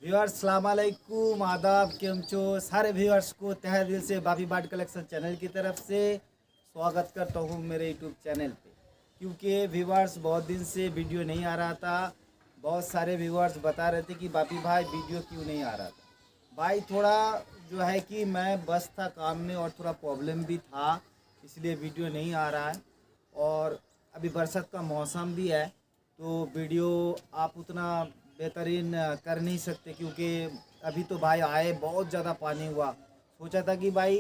Viewers सलाम अलैकुम आदाब केम छो सारे व्यूअर्स को तहे दिल से बापी बर्ड कलेक्शन चैनल की तरफ से स्वागत करता हूँ मेरे यूट्यूब चैनल पे। क्योंकि व्यूअर्स बहुत दिन से वीडियो नहीं आ रहा था। बहुत सारे व्यूअर्स बता रहे थे कि बापी भाई वीडियो क्यों नहीं आ रहा था। भाई थोड़ा जो है कि मैं बस था काम में और थोड़ा प्रॉब्लम भी था, इसलिए वीडियो नहीं आ रहा है। और अभी बरसात का मौसम भी है तो वीडियो आप उतना बेहतरीन कर नहीं सकते, क्योंकि अभी तो भाई आए बहुत ज़्यादा पानी हुआ। सोचा था कि भाई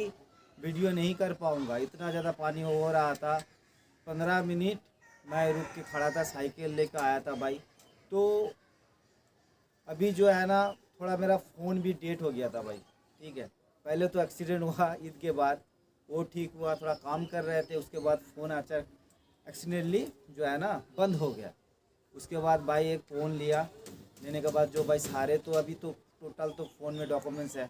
वीडियो नहीं कर पाऊँगा, इतना ज़्यादा पानी हो रहा था। 15 मिनट मैं रुक के खड़ा था, साइकिल लेकर आया था भाई। तो अभी जो है ना थोड़ा मेरा फ़ोन भी डेट हो गया था भाई। ठीक है, पहले तो एक्सीडेंट हुआ ईद के बाद, वो ठीक हुआ, थोड़ा काम कर रहे थे, उसके बाद फ़ोन अचानक एक्सीडेंटली जो है ना बंद हो गया। उसके बाद भाई एक फ़ोन लिया, लेने के बाद जो भाई सारे तो अभी तो टोटल तो फ़ोन में डॉक्यूमेंट्स है,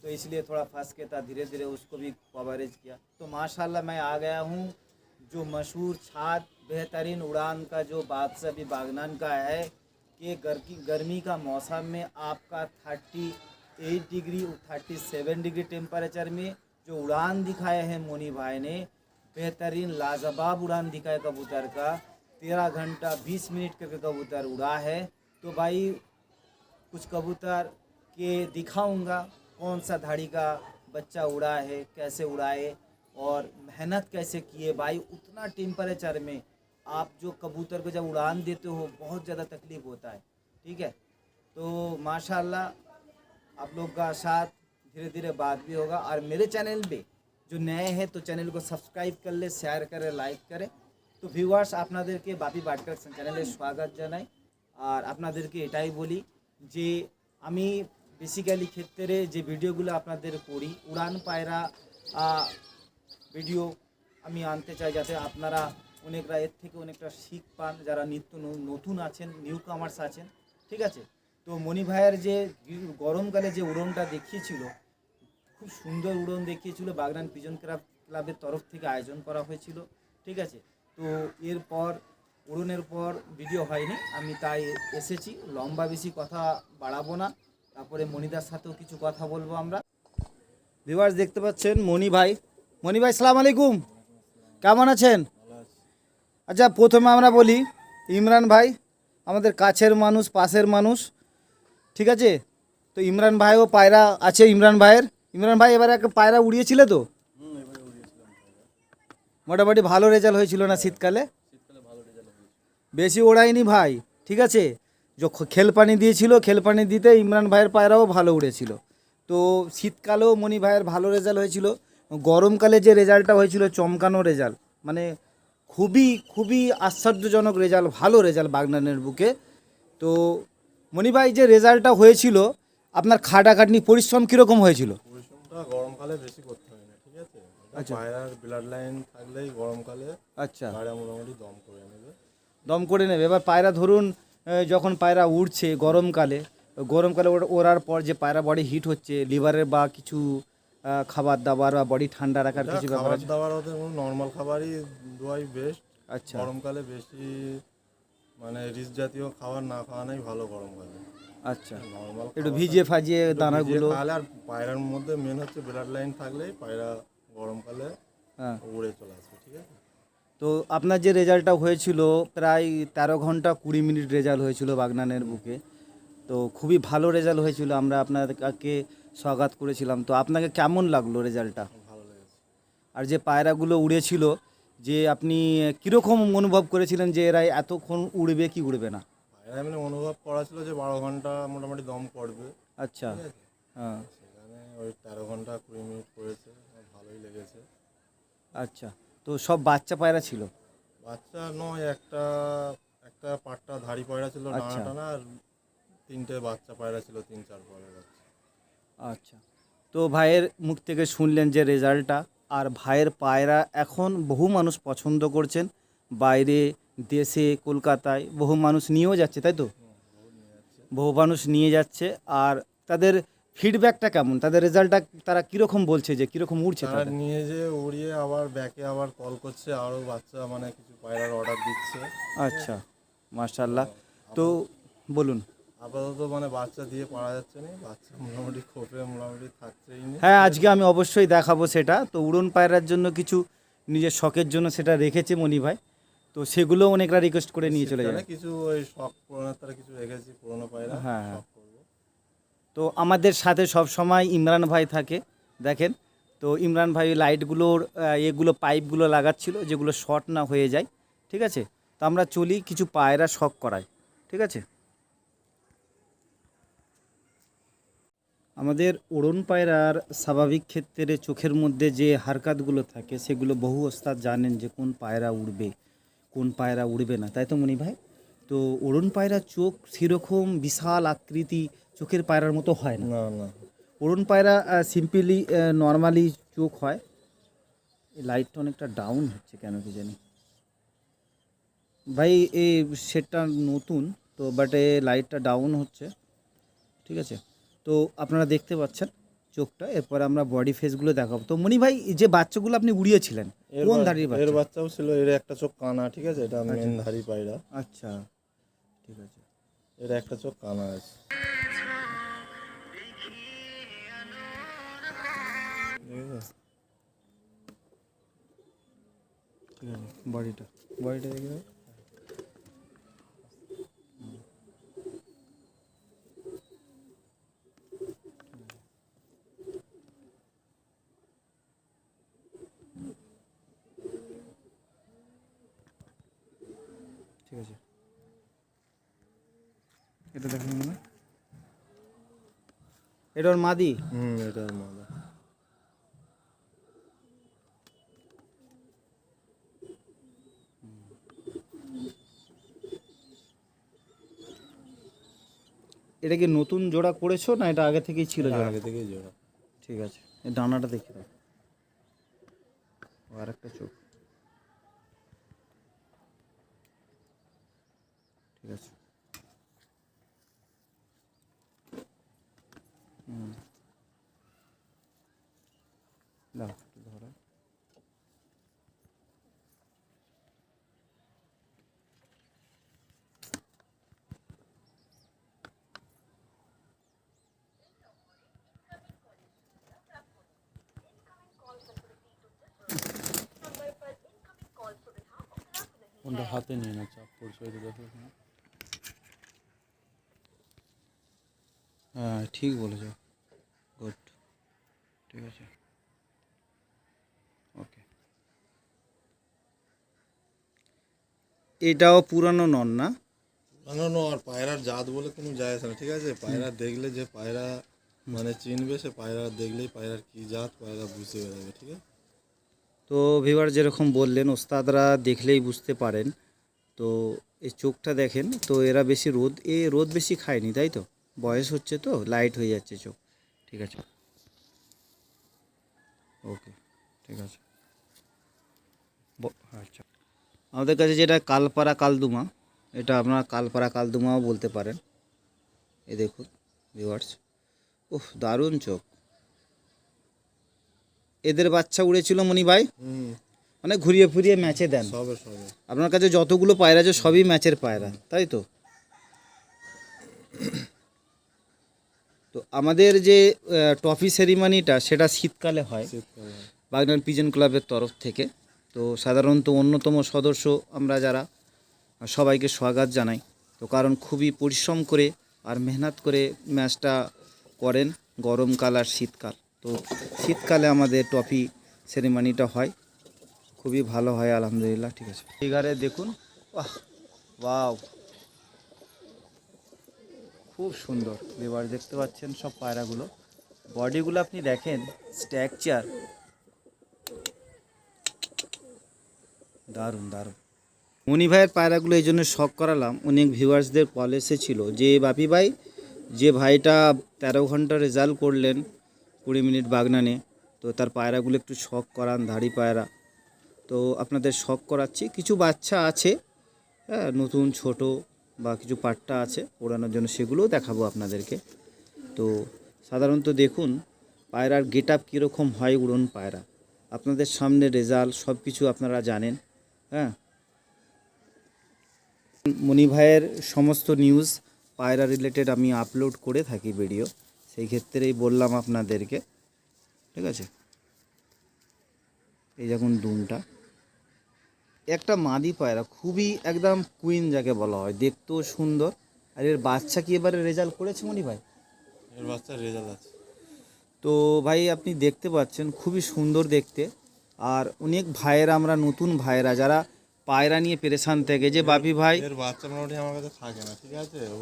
तो इसलिए थोड़ा फंस के था। धीरे धीरे उसको भी कवरेज किया तो माशाल्लाह मैं आ गया हूँ जो मशहूर छात बेहतरीन उड़ान का जो बादशाह भी बागनान का है कि गर्मी का मौसम में आपका 38 डिग्री 37 डिग्री टेम्परेचर में जो उड़ान दिखाए हैं मोनी भाई ने, बेहतरीन लाजवाब उड़ान दिखाए कबूतर का। 13 घंटा 20 मिनट करके कबूतर उड़ा है। तो भाई कुछ कबूतर के दिखाऊंगा कौन सा धाड़ी का बच्चा उड़ा है, कैसे उड़ाए और मेहनत कैसे किए भाई। उतना टेम्परेचर में आप जो कबूतर को जब उड़ान देते हो बहुत ज़्यादा तकलीफ़ होता है। ठीक है, तो माशाल्लाह आप लोग का साथ धीरे धीरे बात भी होगा। और मेरे चैनल पे जो नए हैं तो चैनल को सब्सक्राइब कर ले, शेयर करें, लाइक करें। তো ভিউয়ার্স আপনাদেরকে বাপি বার্ড কালেকশন চ্যানেলে স্বাগত জানাই। আর আপনাদেরকে এটাই বলি যে আমি বেসিক্যালি ক্ষেত্রে যে ভিডিওগুলো আপনাদের করি উড়ান পায়রা ভিডিও আমি আনতে চাই, যাতে আপনারা অনেকরা এর থেকে অনেকটা শিখ পান, যারা নিত্য নতুন আছেন, নিউ কামার্স আছেন। ঠিক আছে, তো মণি ভাইয়ের যে গরমকালে যে উড়নটা দেখিয়েছিল, খুব সুন্দর উড়ন দেখিয়েছিল, বাগনান পিজন ক্লাবের তরফ থেকে আয়োজন করা হয়েছিল। ঠিক আছে, তো এরপর উড়নের পর ভিডিও হয়নি, আমি তাই এসেছি। লম্বা বেশি কথা বাড়াবো না, তারপরে মণিদার সাথেও কিছু কথা বলবো আমরা। ভিউয়ার্স দেখতে পাচ্ছেন মণি ভাই। মণি ভাই সালাম আলাইকুম, কেমন আছেন? আচ্ছা, প্রথমে আমরা বলি ইমরান ভাই আমাদের কাছের মানুষ, পাশের মানুষ। ঠিক আছে, তো ইমরান ভাইও পায়রা আছে ইমরান ভাই এবারে একটা পায়রা উড়িয়েছিলে তো? মোটামুটি ভালো রেজাল্ট হয়েছিল না শীতকালে? বেশি ওড়ায়নি ভাই। ঠিক আছে, যখন খেল পানি দিয়েছিল, খেল পানি দিতে ইমরান ভাইয়ের পায়রাও ভালো উড়েছিল। তো শীতকালেও মণি ভাইয়ের ভালো রেজাল্ট হয়েছিল। গরমকালে যে রেজাল্টটা হয়েছিল চমকানো রেজাল্ট, মানে খুবই খুবই আশ্চর্যজনক রেজাল্ট, ভালো রেজাল্ট বাগনানের বুকে। তো মণি ভাই যে রেজাল্টটা হয়েছিল, আপনার খাটাখাটনি পরিশ্রম কীরকম হয়েছিল? পরিশ্রমটা গরমকালে বেশি করতে হয় না, ঠিক আছে? আচ্ছা পায়রার ব্লাড লাইন থাকলেই গরমকালে আচ্ছা, পায়রা মোটামুটি দম করে নেবে। দম করে নেবে। এবার পায়রা ধরুন যখন পায়রা উড়ছে গরমকালে, গরমকালে ওড়ার পর যে পায়রা বডি হিট হচ্ছে, লিভারের বা কিছু খাবার দাবার বা বডি ঠান্ডা রাখার এটা কিছু ব্যাপার খাবার আছে? দাবার ওদের নর্মাল খাবারই দেওয়াই বেস্ট। আচ্ছা গরমকালে বেশি মানে রিচ জাতীয় খাবার না খাওয়ানোই ভালো গরমকালে। আচ্ছা, নর্মাল একটু ভিজিয়ে ফাজিয়ে খাবার দানাগুলো। খাওয়ালে, আর পায়রার মধ্যে মেন হচ্ছে ব্লাড লাইন থাকলেই পায়রা গরমকালে হ্যাঁ, উড়ে চলে আসবে, ঠিক আছে? তো আপনার যে রেজাল্টটা হয়েছিল প্রায় 13 ঘন্টা 20 মিনিট রেজাল্ট হয়েছিল বাগনানের বুকে। তো খুবই ভালো রেজাল্ট হয়েছিল, আমরা আপনাকে স্বাগত করেছিলাম। তো আপনাকে কেমন লাগলো রেজাল্টটা? ভালো লেগেছে। আর যে পায়রাগুলো উড়েছিল, যে আপনি কীরকম অনুভব করেছিলেন যে এরা এতক্ষণ উড়বে কি উড়বে না? পায়রা এমনি অনুভব করা ছিল যে 12 ঘন্টা মোটামুটি দম করবে, আচ্ছা, ঠিক আছে? হ্যাঁ, সেখানে ওই 13 ঘন্টা 20 মিনিট করেছে, আমার ভালোই লেগেছে। আচ্ছা। তো সব বাচ্চা পায়রা ছিল? বাচ্চা নয়, একটা একটা পাট্টা ধাড়ি পায়রা ছিল আচ্ছা ডানা টানা, আর 3টে বাচ্চা পায়রা ছিল, 3-4 পরের বাচ্চা। আচ্ছা, তো ভাইয়ের মুখ থেকে শুনলেন যে রেজাল্টটা। আর ভাইয়ের পায়রা এখন বহু মানুষ পছন্দ করছেন, বাইরে দেশে কলকাতায় বহু মানুষ নিয়েও যাচ্ছে, তাই তো? বহু নিয়ে যাচ্ছে। বহু মানুষ নিয়ে যাচ্ছে। আর তাদের ফিডব্যাকটা কেমন, তাদের রেজাল্টটা তারা কীরকম বলছে, যে কীরকম উড়ছে তারা তাদের? নিয়ে যে উড়িয়ে আবার ব্যাকে আবার কল করছে, আরও বাচ্চা মানে কিছু পায়রার অর্ডার দিচ্ছে। আচ্ছা, মাশাআল্লাহ। তো তো আবার বলুন। আপাতত মানে বাচ্চা দিয়ে পারা যাচ্ছে না, বাচ্চা মোটামুটি খোপে মোটামুটি থাকছেই না। হ্যাঁ, আজকে আমি অবশ্যই দেখাবো সেটা। তো উড়ন পায়রার জন্য কিছু নিজের শখের জন্য সেটা রেখেছে মনি ভাই, তো সেগুলো অনেকরা রিকোয়েস্ট করে নিয়ে চলে শীতকালে যায়। কিছু ওই শখ পূরণের তারা কিছু রেখেছি, পুরোনো পায়রা হ্যাঁ, হ্যাঁ। শখ করবো। তো আমাদের সাথে সব সময় ইমরান ভাই থাকে, দেখেন। তো ইমরান ভাই লাইটগুলোর এগুলো পাইপগুলো লাগাচ্ছিল যেগুলো শর্ট না হয়ে যায়, ঠিক আছে। তো আমরা চলি কিছু পায়রা শখ করাই, ঠিক আছে। আমাদের উড়ন পায়রার স্বাভাবিক ক্ষেত্রে চোখের মধ্যে যে হারকাতগুলো থাকে সেগুলো বহু ওস্তাদ জানেন যে কোন পায়রা উড়বে কোন পায়রা উড়বে না, তাই তো মনি ভাই। তো উড়ন পায়রার চোখ সেরকম বিশাল আকৃতি চোখের পায়রার মতো হয় না। না না, উড়ন পায়রা সিম্পলি নর্মালি চোখ হয়। এই লাইটটা অনেকটা ডাউন হচ্ছে কেন কি জানি ভাই, এই সেটটা নতুন তো, বাট এ লাইটটা ডাউন হচ্ছে, ঠিক আছে। তো আপনারা দেখতে পাচ্ছেন চোখটা, এরপর আমরা বডি ফেসগুলো দেখাবো। তো মনি ভাই, এই যে বাচ্চাগুলো আপনি উড়িয়েছিলেন কোন ধাড়ির এর বাচ্চা? বাচ্চাও ছিল, এর একটা চোখ কানা, ঠিক আছে, এটা মেন ধারি পায়রা। আচ্ছা, ঠিক আছে। এর একটা চোখ কানা আছে, ঠিক আছে। ঠিক আছে, বডিটা দেখে দাও। ঠিক আছে, এটা দেখুন মনে হয়। এটা ওর মাদি। এটার মাদা। এটা কি নতুন জোড়া করেছো না এটা আগে থেকেই ছিল জোড়া? আগে থেকেই জোড়া। ঠিক আছে, এই ডানাটা দেখে দাও, আর একটা চোখ, ঠিক আছে। দাও একটু ধরো। কোনটা হাতে নিয়ে না, চাপ পড়ছে ওই তো দেখো এখানে। হ্যাঁ, ঠিক বলেছ, গুড, ঠিক আছে, ওকে। এটাও পুরানো নন না? না, আর পায়রার জাত বলে কোনো যায় আসে না, ঠিক আছে। পায়রা দেখলে যে পায়রা মানে চিনবে, সে পায়রা দেখলেই পায়রার কি জাত পায়রা বুঝতে পারবে, ঠিক আছে। তো ভিউয়ার যেরকম বললেন ওস্তাদরা দেখলেই বুঝতে পারেন। তো এই চোখটা দেখেন, তো এরা বেশি রোদ বেশি খায়নি, তাই তো? বয়স হচ্ছে তো লাইট হয়ে যাচ্ছে চোখ, ঠিক আছে, ওকে, ঠিক আছে। আচ্ছা, আমাদের কাছে যেটা কালপাড়া কালদুমা, এটা আপনারা কালপাড়া কালদুমাও বলতে পারেন। এই দেখুন ভিউয়ার্স, উফ দারুণ চোখ। এদের বাচ্চা উড়েছিল মনি ভাই, মানে ঘুরিয়ে ফুরিয়ে ম্যাচে দেন। সবে আপনার কাছে যতগুলো পায়রা আছে সবই ম্যাচের পায়রা, তাই তো? তো আমাদের যে ট্রফি সেরিমনিটা সেটা শীতকালে হয় শীতকালে। বাগনান পিজন ক্লাবের তরফ থেকে। তো সাধারণত অন্যতম সদস্য আমরা যারা সবাইকে স্বাগত জানাই। তো কারণ খুবই পরিশ্রম করে আর মেহনত করে ম্যাচটা করেন, গরমকাল আর শীতকাল। তো শীতকালে আমাদের ট্রফি সেরিমনিটা হয়, খুবই ভালো হয় আলহামদুলিল্লাহ, ঠিক আছে। এগারে দেখুন, বাহ, ওয়াও, খুব সুন্দর। এবার দেখতে পাচ্ছেন সব পায়রাগুলো, বডিগুলো আপনি দেখেন, স্ট্রাকচার দারুণ দারুণ। মনি ভাইয়ের পায়রাগুলো এই জন্য শখ করালাম, অনেক ভিউয়ার্সদের কল এসেছিল যে বাপি ভাই, যে ভাইটা 13 ঘন্টা রেজাল্ট করলেন 20 মিনিট বাগনানে, তো তার পায়রাগুলো একটু শখ করান, ধাড়ি পায়রা। তো আপনাদের শখ করাচ্ছি, কিছু বাচ্চা আছে, হ্যাঁ, নতুন ছোট বা কিছু পাট্টা আছে ওড়ানোর জন্য, সেগুলোও দেখাবো আপনাদেরকে। তো সাধারণত দেখুন পায়রার গেট আপ কীরকম হয় উড়ন পায়রা, আপনাদের সামনে রেজাল্ট সব কিছু আপনারা জানেন। হ্যাঁ, মনি ভাইয়ের সমস্ত নিউজ পায়রা রিলেটেড আমি আপলোড করে থাকি ভিডিও, সেই ক্ষেত্রেই বললাম আপনাদেরকে, ঠিক আছে। এই দেখুন দুমটা, একটা মাদি পায়রা, খুবই একদম কুইন যাকে বলা হয়, দেখতেও সুন্দর। আর এর বাচ্চা কি এবারে রেজাল্ট করেছে মনি ভাই? এর বাচ্চার রেজাল্ট আছে। তো ভাই আপনি দেখতে পাচ্ছেন খুবই সুন্দর দেখতে। আর অনেক ভাইয়েরা, আমরা নতুন ভাইয়েরা যারা পায়রা নিয়ে পেরেশান থেকে, যে বাপি ভাই এর বাচ্চা মোটামুটি আমার কাছে থাকে না, ঠিক আছে, ও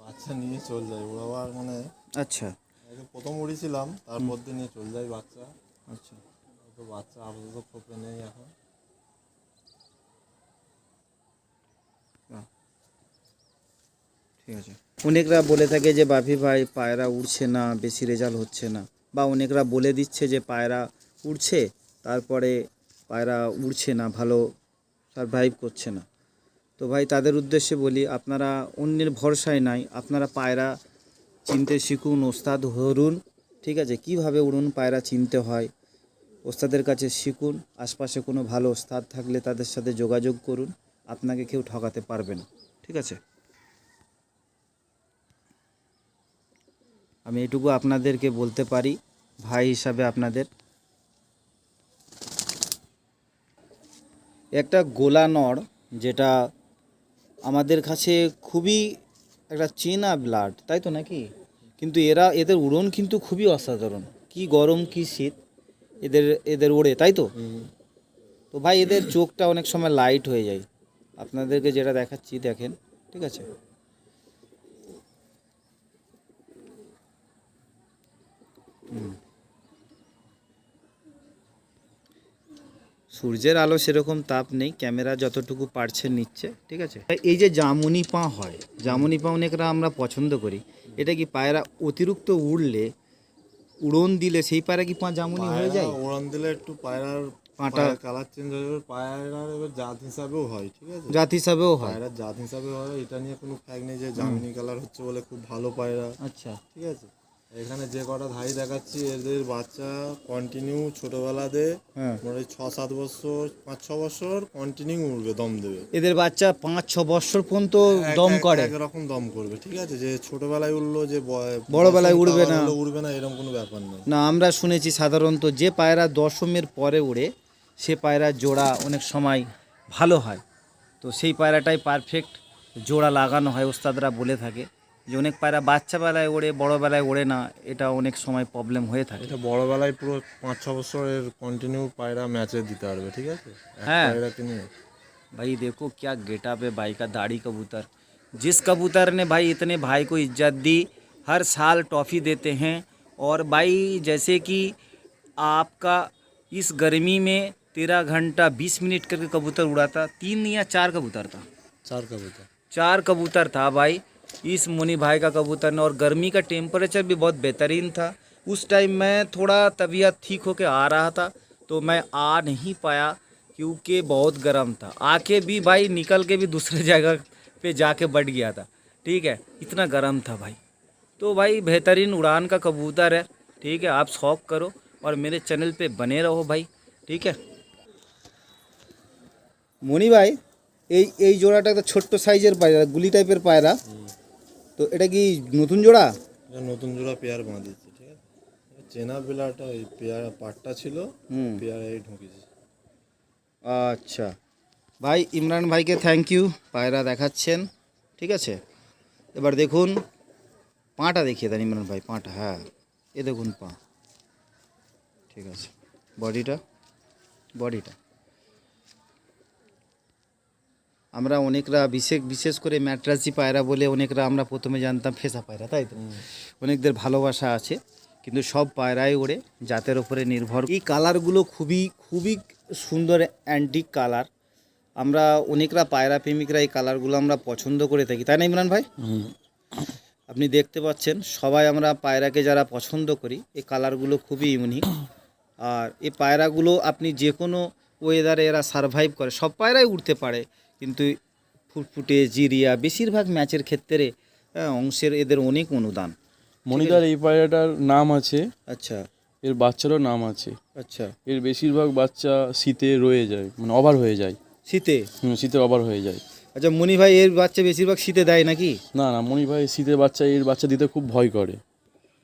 বাচ্চা নিয়ে চলে যায়। ও আবার মানে আচ্ছা প্রথম উড়িয়েছিলাম, তারপর দিয়ে নিয়ে চলে যায় বাচ্চা। আচ্ছা, তো বাচ্চা আপাতত খোপে নেই এখন। ঠিক আছে। অনেকরা বলে থাকে যে বাপি ভাই পায়রা উড়ছে না, বেশি রেজাল্ট হচ্ছে না, বা অনেকরা বলে দিচ্ছে যে পায়রা উড়ছে, তারপরে পায়রা উড়ছে না, ভালো সারভাইভ করছে না। তো ভাই তাদের উদ্দেশ্যে বলি, আপনারা অন্যের ভরসায় নাই, আপনারা পায়রা চিনতে শিখুন, ওস্তাদ ধরুন, ঠিক আছে, কিভাবে উড়ুন পায়রা চিনতে হয় ওস্তাদের কাছে শিখুন। আশপাশে কোনো ভালো ওস্তাদ থাকলে তাদের সাথে যোগাযোগ করুন, আপনাকে কেউ ঠকাতে পারবে না, ঠিক আছে। আমি এটুকু আপনাদেরকে বলতে পারি ভাই হিসাবে আপনাদের। একটা গোলা নড়, যেটা আমাদের কাছে খুবই একটা চেনা ব্লাড, তাই তো নাকি? কিন্তু এদের উড়ন কিন্তু খুবই অসাধারণ, কি গরম কি শীত এদের ওড়ে, তাই তো? তো ভাই এদের চোখটা অনেক সময় লাইট হয়ে যায়, আপনাদেরকে যেটা দেখাচ্ছি দেখেন, ঠিক আছে। সূর্যের আলো সেরকম তাপ নেই, ক্যামেরা যতটুকু পারছে নিচ্ছে, ঠিক আছে। এই যে জামুনি পা হয়, জামুনি পা অনেকরা আমরা পছন্দ করি, এটা কি পায়রা অতিরিক্ত উড়লে, উড়ন দিলে সেই পায়রা কি পা জামুনি হয়ে যায়? উড়ান দিলে একটু পায়রার পাটা কালার চেঞ্জ হয়ে যাবে। পায়রার এবার জাত হিসাবেও হয়, ঠিক আছে, জাত হিসাবেও হয়। পায়রার জাত হিসাবে হয়, এটা নিয়ে কোনো ফ্যাক্ট নেই যে জামিনি কালার হচ্ছে বলে খুব ভালো পায়রা, আচ্ছা ঠিক আছে। এখানে যে কটা ধাই দেখাচ্ছি, এদের বাচ্চা কন্টিনিউ ছোটবেলাতে হ্যাঁ, মোটামুটি 6-7 বছর, 5-6 বছর কন্টিনিউ উড়বে, দম দেবে। এদের বাচ্চা 5-6 বছর পর্যন্ত দম করে, একরকম দম করবে, ঠিক আছে। যে ছোটবেলায় উড়লো, যে বড়বেলায় উড়বে না, উড়বে না, এরকম কোনো ব্যাপার নেই। না। আমরা শুনেছি সাধারণত যে পায়রা দশমের পরে উড়ে সে পায়রার জোড়া অনেক সময় ভালো হয়, তো সেই পায়রাটাই পারফেক্ট জোড়া লাগানো হয়, ওস্তাদরা বলে থাকে যে অনেক পায়রা বাচ্চাবেলায় ওড়ে, বড়বেলায় ওড়ে না, এটা অনেক সময় প্রবলেম হয়ে থাকে। এটা বড়বেলায় পুরো 5-6 বছরের কন্টিনিউ পায়রা ম্যাচে দিতে পারবে, ঠিক আছে, এক হ্যাঁ। পায়রাকে নিয়ে। भाई देखो क्या गेटअप है भाई का, दाढ़ी कबूतर। जिस कबूतर ने भाई इतने भाई को इज्जत दी, हर साल ट्रॉफी देते हैं। और भाई जैसे कि आपका इस गर्मी में 13 घंटा 20 मिनट करके कबूतर उड़ा था, 3 या 4 कबूतर था, 4 कबूतर। 4 कबूतर था भाई इस मुनि भाई का कबूतर ने। और गर्मी का टेम्परेचर भी बहुत बेहतरीन था। उस टाइम मैं थोड़ा तबीयत ठीक होके आ रहा था, तो मैं आ नहीं पाया क्योंकि बहुत गर्म था। आके भी भाई निकल के भी दूसरे जगह पे जाके बैठ गया था, ठीक है, इतना गर्म था भाई। तो भाई बेहतरीन उड़ान का कबूतर है, ठीक है, आप शौक करो और मेरे चैनल पे बने रहो भाई, ठीक है। মনি ভাই এই জোড়াটা একটা ছোট্ট সাইজের পায়রা, গুলি টাইপের পায়রা, তো এটা কি নতুন জোড়া? এটা নতুন জোড়া পেয়ার বাঁধিয়েছে, ঠিক আছে। চেনা বেলাটা এই পেয়ার পাটটা ছিল, পেয়ারে ঢুকেছে। আচ্ছা ভাই, ইমরান ভাইকে থ্যাংক ইউ, পায়রা দেখাচ্ছেন, ঠিক আছে। এবার দেখুন পাটা দেখিয়ে দেন ইমরান ভাই, পাটা, হ্যাঁ এ দেখুন পা, ঠিক আছে। বডিটা আমরা অনেকরা বিশেষ করে ম্যাট্রাসি পায়রা বলে অনেকরা আমরা প্রথমে জানতাম ফেসা পায়রা, তাই তো? অনেকদের ভালোবাসা আছে, কিন্তু সব পায়রাই ওড়ে, জাতের ওপরে নির্ভর। এই কালারগুলো খুবই সুন্দর অ্যান্টিক কালার। আমরা অনেকরা পায়রা প্রেমিকরা এই কালারগুলো আমরা পছন্দ করে থাকি, তাই না ইমরান ভাই? আপনি দেখতে পাচ্ছেন সবাই আমরা পায়রাকে যারা পছন্দ করি, এই কালারগুলো খুবই ইউনিক। আর এই পায়রাগুলো আপনি যে কোনো ওয়েদারে এরা সারভাইভ করে, সব পায়রাই উঠতে পারে, কিন্তু ফুটফুটে, জিরিয়া, বেশিরভাগ ম্যাচের ক্ষেত্রে অংশের এদের অনেক অনুদান। মনিদার এই পায়রাটার নাম আছে, আচ্ছা এর বাচ্চারও নাম আছে। আচ্ছা, এর বেশিরভাগ বাচ্চা শীতে রয়ে যায়, মানে ওভার হয়ে যায়, শীতে শীতে ওভার হয়ে যায়। আচ্ছা মনি ভাই এর বাচ্চা বেশিরভাগ শীতে দেয় নাকি? না না, মনি ভাই শীতের বাচ্চা এর বাচ্চা দিতে খুব ভয় করে,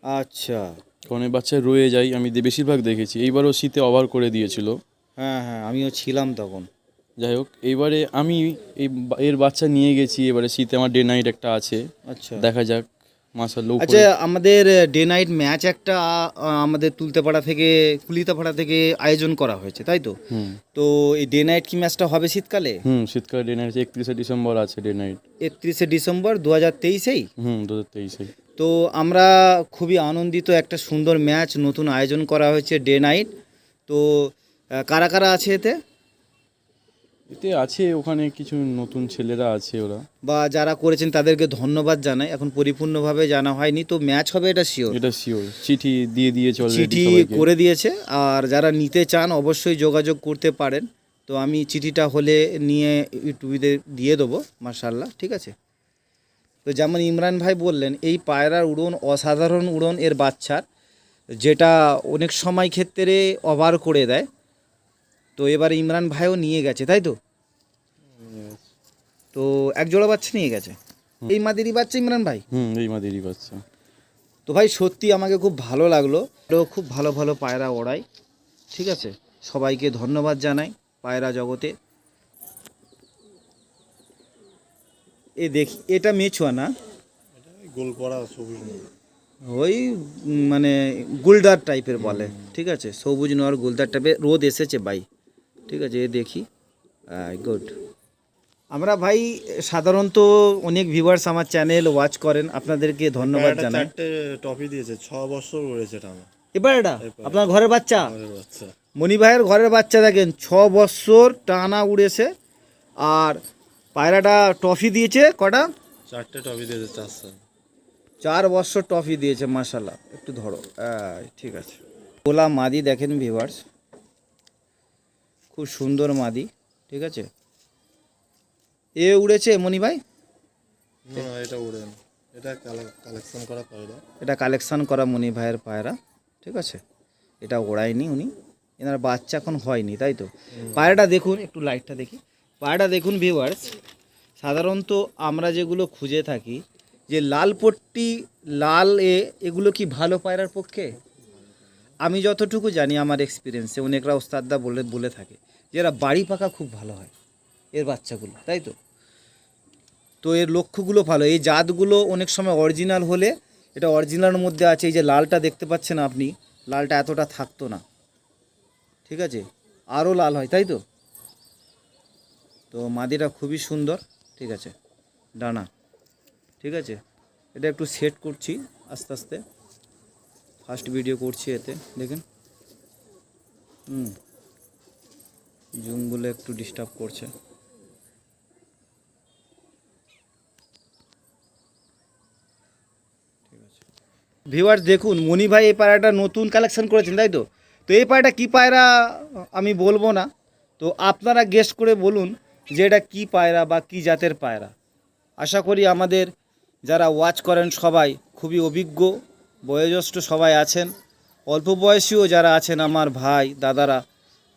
আচ্ছা, কারণ এই বাচ্চা রয়ে যায়। আমি বেশিরভাগ দেখেছি, এইবারও শীতে ওভার করে দিয়েছিল। হ্যাঁ হ্যাঁ, আমিও ছিলাম তখন। যাই হোক, এইবারে আমি এর বাচ্চা নিয়ে গেছি, এবারে শীতে আমার ডে নাইট একটা আছে, আচ্ছা দেখা যাক মাশাআল্লাহ। আচ্ছা, আমাদের ডে নাইট ম্যাচ একটা আমাদের তুলতেপাড়া থেকে কুলিতাপাড়া থেকে আয়োজন করা হয়েছে, তাই তো? হুম তো এই ডে নাইট কি ম্যাচটা হবে শীতকালে? শীতকালে ডে নাইট 31শে ডিসেম্বর আছে ডে নাইট। 31শে ডিসেম্বর 2023-এই? 2023-এ। তো আমরা খুবই আনন্দিত, একটা সুন্দর ম্যাচ নতুন আয়োজন করা হয়েছে ডে নাইট। তো কারা কারা আছে এতে? এতে আছে ওখানে কিছু নতুন ছেলেরা আছে, ওরা বা যারা করেছেন তাদেরকে ধন্যবাদ জানাই। এখন পরিপূর্ণভাবে জানা হয়নি, তো ম্যাচ হবে এটা শিওর। এটা শিওর, চিঠি দিয়ে দিয়েছে অলরেডি চিঠি সবাইকে। করে দিয়েছে, আর যারা নিতে চান অবশ্যই যোগাযোগ করতে পারেন। তো আমি চিঠিটা হলে নিয়ে ইউটিউবে দিয়ে দেবো, মাশাআল্লাহ, ঠিক আছে? তো যেমন ইমরান ভাই বললেন, এই পায়রার উড়ন অসাধারণ উড়ন এর বাচ্চার, যেটা অনেক সময় ক্ষেত্রে ওভার করে দেয়। তো এবার ইমরান ভাইও নিয়ে গেছে, তাই তো? তো এক জোড়া বাচ্চা নিয়ে গেছে, এই মাদেরই বাচ্চা ইমরান ভাই। এই মাদেরই বাচ্চা। তো ভাই সত্যি আমাকে খুব ভালো লাগলো, তো খুব ভালো ভালো পায়রা ওড়াই, ঠিক আছে? সবাইকে ধন্যবাদ জানাই পায়রা জগতে। এ দেখি, এটা মেছুয়া না? গোল পড়া সবুজ নেই। ওই মানে গুলদার টাইপের বলে, ঠিক আছে? সবুজ নোয়ার গুলদার টাইপের, রোদ এসেছে ভাই, ঠিক আছে? এ দেখি, গুড। আমরা ভাই সাধারণত অনেক ভিউয়ার্স আমার চ্যানেল ওয়াচ করেন, আপনাদেরকে ধন্যবাদ জানাই। 4টে টপি দিয়েছে, 6 বছর রয়েছে টানা। এবার এটা আপনার ঘরের বাচ্চা, আমাদের বাচ্চা মণি ভাইয়ের ঘরের বাচ্চা, দেখেন 6 বছর টানা উড়েছে। আর পায়রাটা টফি দিয়েছে কটা? 4টে টপি দিয়েছে, 4 সাল। 4 বছর টফি দিয়েছে, মাশাআল্লাহ। একটু ধরো, ঠিক আছে। গোলা মাদি দেখেন ভিউয়ার্স, খুব সুন্দর মাদি, ঠিক আছে? এ উড়েছে মণি ভাই? না এটা উড়েন, এটা কালেকশন করা পায়রা। এটা কালেকশন করা মণি ভাইয়ের পায়রা, ঠিক আছে? এটা ওড়ায়নি উনি, এনার বাচ্চা এখন হয়নি, তাই তো? পায়রাটা দেখুন, একটু লাইটটা দেখি। পায়রাটা দেখুন ভিউয়ার্স, সাধারণত আমরা যেগুলো খুঁজে থাকি যে লাল পট্টি, লাল এগুলো কি ভালো পায়রার পক্ষে? আমি যতটুকু জানি আমার এক্সপিরিয়েন্সে, অনেকরা ওস্তাদদা বলে থাকে যে এরা বাড়ি পাকা খুব ভালো হয় এর বাচ্চাগুলো, তাই তো? তো এর লক্ষ্যগুলো ভালো, এই জাতগুলো অনেক সময় অরিজিনাল হলে, এটা অরিজিনালের মধ্যে আছে। এই যে লালটা দেখতে পাচ্ছেন আপনি, লালটা এতটা থাকতো না, ঠিক আছে? আরও লাল হয়, তাই তো? তো মাদিটা খুবই সুন্দর, ঠিক আছে? ডানা, ঠিক আছে? এটা একটু সেট করছি আস্তে আস্তে, ফার্স্ট ভিডিও করছি এতে, দেখেন। জুমগুলো একটু ডিস্টার্ব করছে। ভিউয়ার্স দেখুন, মণি ভাই এই পায়রাটা নতুন কালেকশন করেছেন, তাই তো? তো এই পায়রাটা কী পায়রা আমি বলবো না, তো আপনারা গেস করে বলুন যে এটা কী পায়রা বা কী জাতের পায়রা। আশা করি আমাদের যারা ওয়াচ করেন সবাই খুবই অভিজ্ঞ, বয়োজ্যেষ্ঠ সবাই আছেন, অল্প বয়সীও যারা আছেন আমার ভাই দাদারা,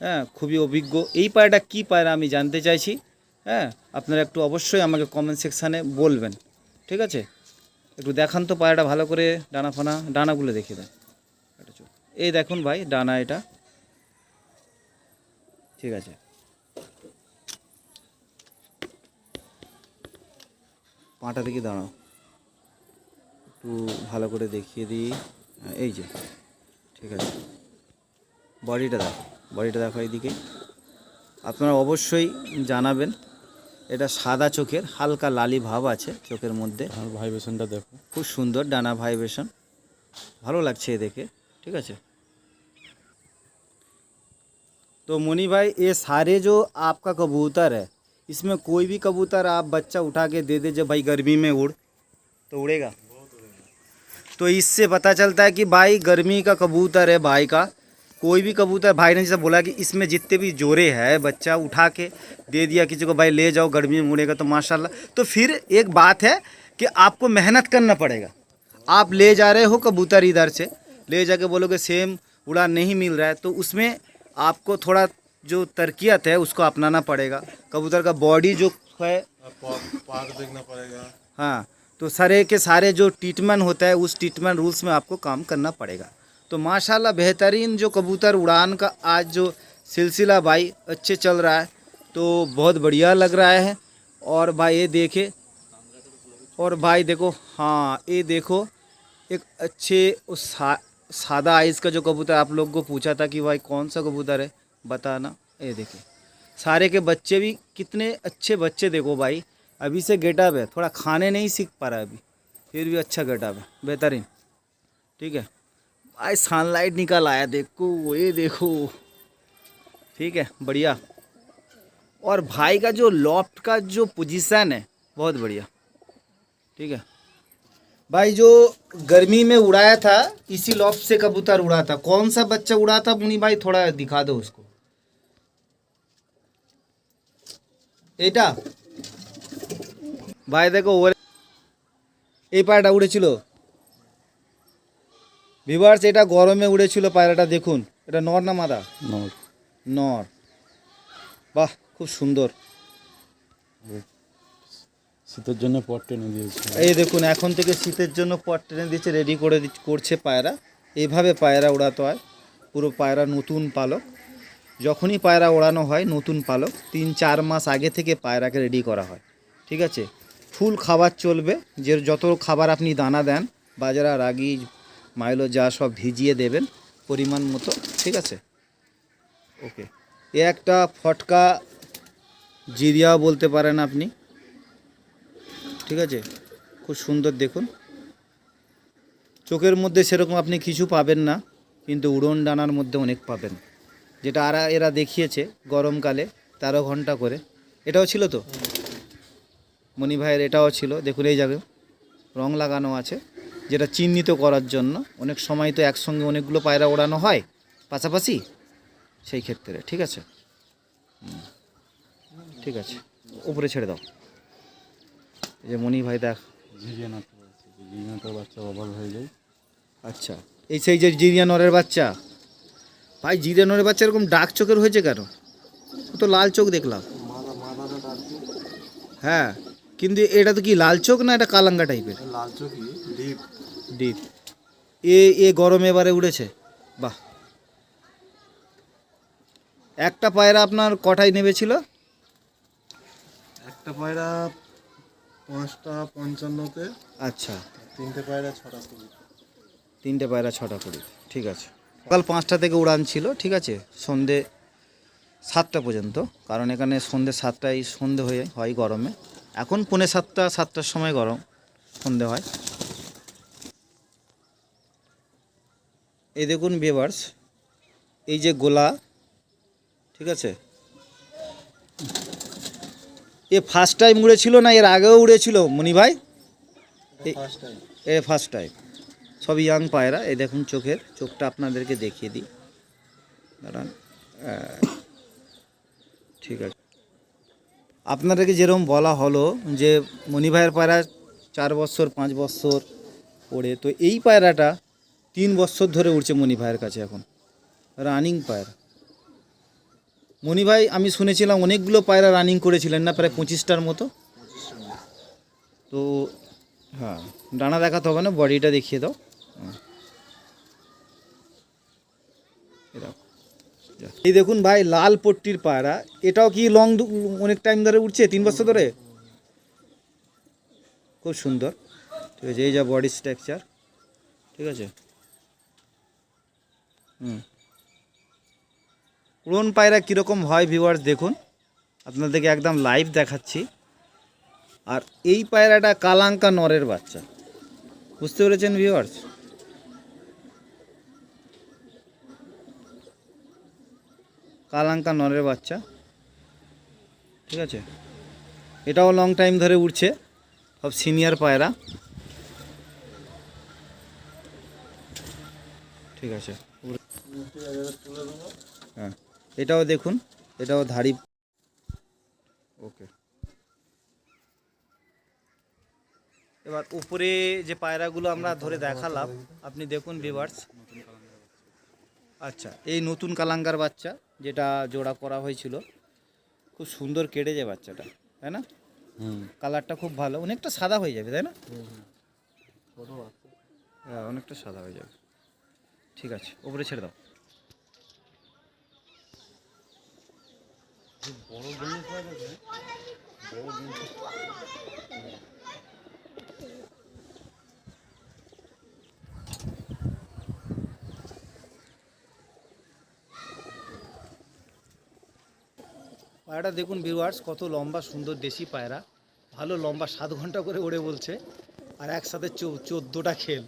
হ্যাঁ, খুবই অভিজ্ঞ। এই পায়রাটা কী পায়রা আমি জানতে চাইছি, হ্যাঁ? আপনারা একটু অবশ্যই আমাকে কমেন্ট সেকশানে বলবেন, ঠিক আছে? একটু দেখান তো পায়রাটা ভালো করে, ডানা ফানা, ডানাগুলো দেখে দেন। এই দেখুন ভাই ডানা, এটা ঠিক আছে? পাটা দেখি, দাঁড়াও একটু ভালো করে দেখিয়ে দিই। এই যে, ঠিক আছে। বডিটা দেখো, বডিটা দেখো এইদিকে। আপনারা অবশ্যই জানাবেন, এটা সাদা চোখের, হালকা লালি ভাব আছে চোখের মধ্যে। আর ভাইব্রেশনটা দেখো, খুব সুন্দর ডানা ভাইব্রেশন, ভালো লাগছে এ দেখে, ঠিক আছে? तो मुनी भाई ये सारे जो आपका कबूतर है, इसमें कोई भी कबूतर आप बच्चा उठा के दे दे जब भाई गर्मी में उड़, तो उड़ेगा? तो इससे पता चलता है कि भाई गर्मी का कबूतर है भाई का। कोई भी कबूतर, भाई ने जैसे बोला कि इसमें जितने भी जोड़े हैं, बच्चा उठा के दे दिया किसी को, भाई ले जाओ गर्मी में उड़ेगा, तो माशाल्लाह। तो फिर एक बात है कि आपको मेहनत करना पड़ेगा। आप ले जा रहे हो कबूतर इधर से, ले जाके बोलोगे सेम उड़ान नहीं मिल रहा है, तो उसमें आपको थोड़ा जो तरकियत है उसको अपनाना पड़ेगा। कबूतर का बॉडी जो है। पार्क देखना पड़ेगा। हाँ, तो सारे के सारे जो ट्रीटमेंट होता है उस ट्रीटमेंट रूल्स में आपको काम करना पड़ेगा। तो माशाल्लाह बेहतरीन जो कबूतर उड़ान का आज जो सिलसिला भाई अच्छे चल रहा है, तो बहुत बढ़िया लग रहा है। और भाई ये देखे, और भाई देखो, हाँ ये देखो एक अच्छे उस सादा आइस का जो कबूतर आप लोग को पूछा था कि भाई कौन सा कबूतर है बताना, ये देखिए सारे के बच्चे भी कितने अच्छे बच्चे, देखो भाई अभी से गेटअप है, थोड़ा खाने नहीं सीख पा रहा है अभी, फिर भी अच्छा गेटअप है, बेहतरीन। ठीक है भाई, सनलाइट निकल आया, देखो ये देखो, ठीक है बढ़िया। और भाई का जो लॉफ्ट का जो पोजीशन है बहुत बढ़िया। ठीक है भाई, जो गर्मी में उड़ाया था इसी लॉफ्ट से कबूतर उड़ा था, कौन सा बच्चा उड़ा था मुनी भाई, थोड़ा दिखा दो उसको। এটা ভাই দেখো ওর এই পায়রাটা উড়েছিল ভিউয়ার্স, এটা গরমে উড়েছিল পায়রাটা, দেখুন এটা নর না মাদা? নর। নর। বাহ খুব সুন্দর। শীতের জন্য পট টেনে দিয়েছে। এই দেখুন এখন থেকে শীতের জন্য পট টেনে দিচ্ছে, রেডি করে করছে পায়রা। এইভাবে পায়রা উড়াতে হয়, পুরো পায়রা নতুন পালক, যখনই পায়রা ওড়ানো হয় নতুন পালক 3-4 মাস আগে থেকে পায়রাকে রেডি করা হয়। ঠিক আছে, ফুল খাবার চলবে, যে যত খাবার আপনি দানা দেন, বাজরা রাগি মাইলো যা সব ভিজিয়ে দেবেন পরিমাণ মতো। ঠিক আছে, ওকে। এ একটা ফটকা জিরিয়া বলতে পারেন আপনি। ঠিক আছে, খুব সুন্দর, দেখুন চোখের মধ্যে সেরকম আপনি কিছু পাবেন না, কিন্তু উড়ন ডানার মধ্যে অনেক পাবেন, যেটা এরা দেখিয়েছে গরমকালে 13 ঘন্টা করে। এটাও ছিল তো মণি ভাইয়ের, এটাও ছিল, দেখুন এই জায়গায় রং লাগানো আছে, যেটা চিহ্নিত করার জন্য। অনেক সময় তো একসঙ্গে অনেকগুলো পায়রা ওড়ানো হয় পাশাপাশি, সেই ক্ষেত্রে। ঠিক আছে, ঠিক আছে, উপরে ছেড়ে দাও। এই যে মণি ভাই দেখ, জিরিয়ানাটার বাচ্চা অভাব হয়ে যায়। আচ্ছা এই সেই যে জিরিয়া নরের বাচ্চা, ভাই জিরিয়া নরের বাচ্চা এরকম ডাক চোখের হয়েছে কেন? ও তো লাল চোখ দেখলাম। হ্যাঁ, কিন্তু এটা তো কি লাল চোখ না এটা কালাঙ্গা টাইপের? লাল চোখই, ডিপ ডিপ। এ গরমে এবারে উড়েছে, বাহ। একটা পায়রা আপনার কটায় নেবেছিল? একটা পায়রা 5:55-তে। আচ্ছা, 3টে পায়রা 6টা 20। 3টে পায়রা 6টা 20, ঠিক আছে। সকাল 5টা থেকে উড়ান ছিল, ঠিক আছে, সন্ধে 7টা পর্যন্ত, কারণ এখানে সন্ধে 7টায় সন্ধে হয়ে হয় গরমে। এখন 6:45-7টার সময় গরম সন্ধে হয়। এই দেখুন ভিউয়ার্স, এই যে গোলা, ঠিক আছে, এ ফার্স্ট টাইম উড়েছিল না এর আগেও উড়েছিল মণি ভাই? First time. এ ফার্স্ট টাইম। সব ইয়াং পায়রা। এই দেখুন চোখটা আপনাদেরকে দেখিয়ে দিই, দাঁড়ান, ঠিক আছে। আপনাদেরকে যেরকম বলা হলো যে মণি ভাইয়ের পায়রা 4 বছর 5 বছর ওড়ে, তো এই পায়রাটা 3 বছর ধরে উড়ছে মণি ভাইয়ের কাছে, এখন রানিং পায়রা। মণি ভাই আমি শুনেছিলাম অনেকগুলো পায়রা রানিং করেছিলেন না, প্রায় 25টার মতো। তো হ্যাঁ, ডানা দেখাতে হবে না, বডিটা দেখিয়ে দাও। এই দেখুন ভাই লাল পট্টির পায়রা, এটাও কি অনেক টাইম ধরে উঠছে, 3 বছর ধরে, খুব সুন্দর। ঠিক আছে, এই যা বডি স্ট্রাকচার, ঠিক আছে। উড়ন পায়রা কীরকম হয় ভিউয়ার্স দেখুন, আপনাদেরকে একদম লাইভ দেখাচ্ছি। আর এই পায়রাটা কালাঙ্কা নরের বাচ্চা, বুঝতে পেরেছেন ভিউয়ার্স? কালাঙ্কা নরের বাচ্চা, ঠিক আছে। এটাও লং টাইম ধরে উড়ছে, সব সিনিয়র পায়রা, ঠিক আছে। হ্যাঁ, এটাও দেখুন, এটাও ধাড়ি, ওকে। এবার উপরে যে পায়রাগুলো আমরা ধরে দেখালাম, আপনি দেখুন ভিউয়ার্স। আচ্ছা, এই নতুন কালাঙ্গার বাচ্চা যেটা জোড়া করা হয়েছিল, খুব সুন্দর কেটেছে বাচ্চাটা, তাই না? হুম কালারটা খুব ভালো, অনেকটা সাদা হয়ে যাবে তাই না? ছোটো বাচ্চা। হ্যাঁ অনেকটা সাদা হয়ে যাবে। ঠিক আছে, ওপরে ছেড়ে দাও। বড় জিনিস হয় দেখে, বড় জিনিস। পায়রাটা দেখুন ভিউয়ার্স, কত লম্বা সুন্দর দেশি পায়রা, ভালো লম্বা, 7 ঘন্টা করে ওড়ে বলছে, আর একসাথে 14টা খেল।